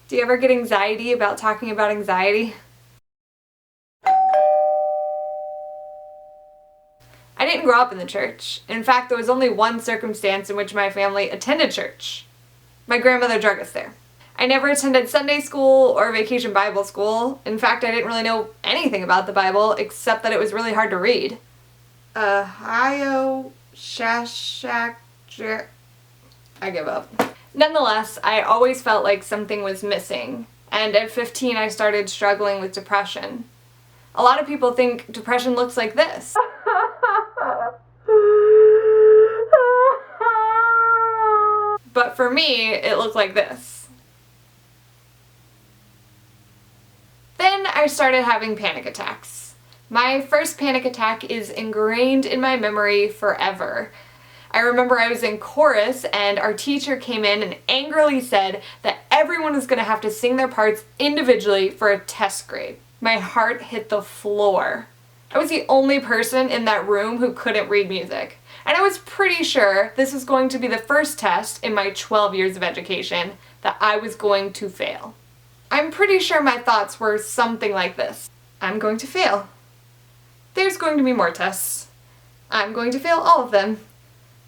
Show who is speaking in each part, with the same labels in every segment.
Speaker 1: Do you ever get anxiety about talking about anxiety? I didn't grow up in the church. In fact, there was only one circumstance in which my family attended church. My grandmother drug us there. I never attended Sunday school or vacation Bible school. In fact, I didn't really know anything about the Bible except that it was really hard to read. I give up. Nonetheless, I always felt like something was missing, and at 15 I started struggling with depression. A lot of people think depression looks like this. But for me, it looked like this. Then I started having panic attacks. My first panic attack is ingrained in my memory forever. I remember I was in chorus and our teacher came in and angrily said that everyone was going to have to sing their parts individually for a test grade. My heart hit the floor. I was the only person in that room who couldn't read music. And I was pretty sure this was going to be the first test in my 12 years of education that I was going to fail. I'm pretty sure my thoughts were something like this. I'm going to fail. There's going to be more tests. I'm going to fail all of them.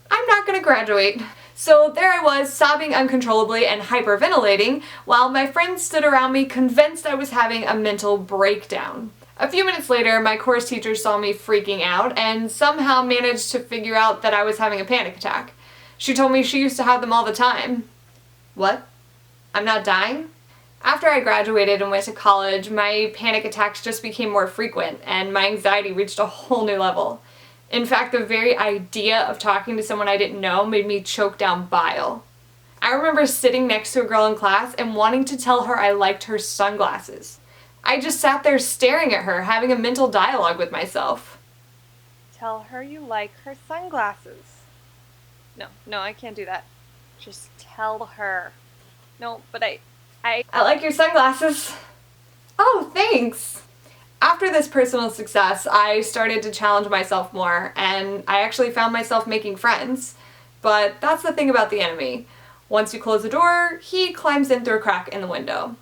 Speaker 1: I'm not going to graduate. So there I was, sobbing uncontrollably and hyperventilating, while my friends stood around me convinced I was having a mental breakdown. A few minutes later, my course teacher saw me freaking out and somehow managed to figure out that I was having a panic attack. She told me she used to have them all the time. What? I'm not dying? After I graduated and went to college, my panic attacks just became more frequent and my anxiety reached a whole new level. In fact, the very idea of talking to someone I didn't know made me choke down bile. I remember sitting next to a girl in class and wanting to tell her I liked her sunglasses. I just sat there staring at her, having a mental dialogue with myself.
Speaker 2: Tell her you like her sunglasses. No, I can't do that. Just tell her. No, but I
Speaker 1: like your sunglasses. Oh, thanks. After this personal success, I started to challenge myself more, and I actually found myself making friends. But that's the thing about the enemy. Once you close the door, he climbs in through a crack in the window.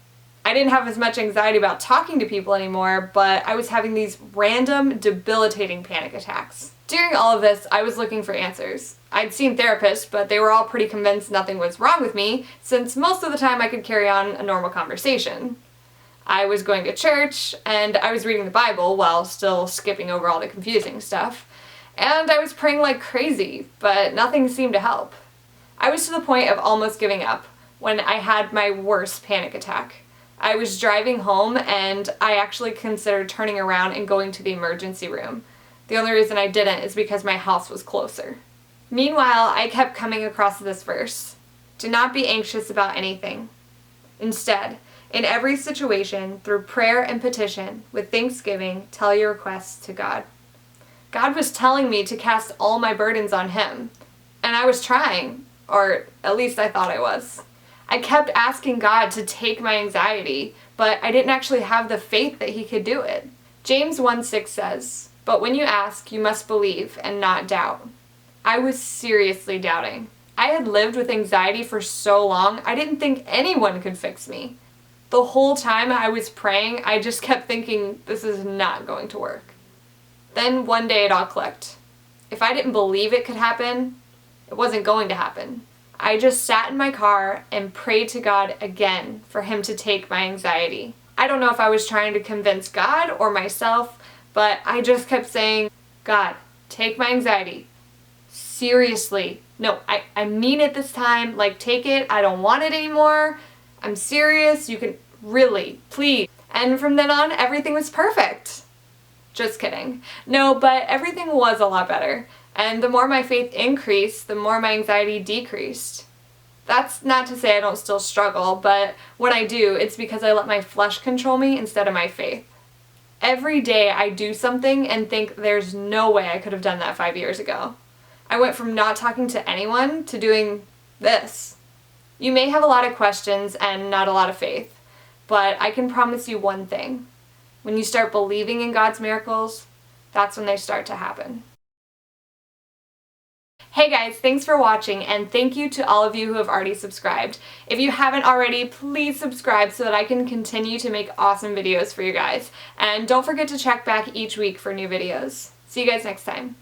Speaker 1: I didn't have as much anxiety about talking to people anymore, but I was having these random, debilitating panic attacks. During all of this, I was looking for answers. I'd seen therapists, but they were all pretty convinced nothing was wrong with me, since most of the time I could carry on a normal conversation. I was going to church, and I was reading the Bible while still skipping over all the confusing stuff, and I was praying like crazy, but nothing seemed to help. I was to the point of almost giving up when I had my worst panic attack. I was driving home and I actually considered turning around and going to the emergency room. The only reason I didn't is because my house was closer. Meanwhile, I kept coming across this verse. Do not be anxious about anything. Instead, in every situation, through prayer and petition, with thanksgiving, tell your requests to God. God was telling me to cast all my burdens on Him. And I was trying, or at least I thought I was. I kept asking God to take my anxiety, but I didn't actually have the faith that He could do it. James 1:6 says, "But when you ask, you must believe and not doubt." I was seriously doubting. I had lived with anxiety for so long, I didn't think anyone could fix me. The whole time I was praying, I just kept thinking, this is not going to work. Then one day it all clicked. If I didn't believe it could happen, it wasn't going to happen. I just sat in my car and prayed to God again for Him to take my anxiety. I don't know if I was trying to convince God or myself, but I just kept saying, God, take my anxiety. Seriously. No, I mean it this time. Like, take it. I don't want it anymore. I'm serious. You can really, please. And from then on, everything was perfect. Just kidding. No, but everything was a lot better. And the more my faith increased, the more my anxiety decreased. That's not to say I don't still struggle, but when I do, it's because I let my flesh control me instead of my faith. Every day I do something and think there's no way I could have done that 5 years ago. I went from not talking to anyone to doing this. You may have a lot of questions and not a lot of faith, but I can promise you one thing. When you start believing in God's miracles, that's when they start to happen. Hey guys, thanks for watching, and thank you to all of you who have already subscribed. If you haven't already, please subscribe so that I can continue to make awesome videos for you guys. And don't forget to check back each week for new videos. See you guys next time.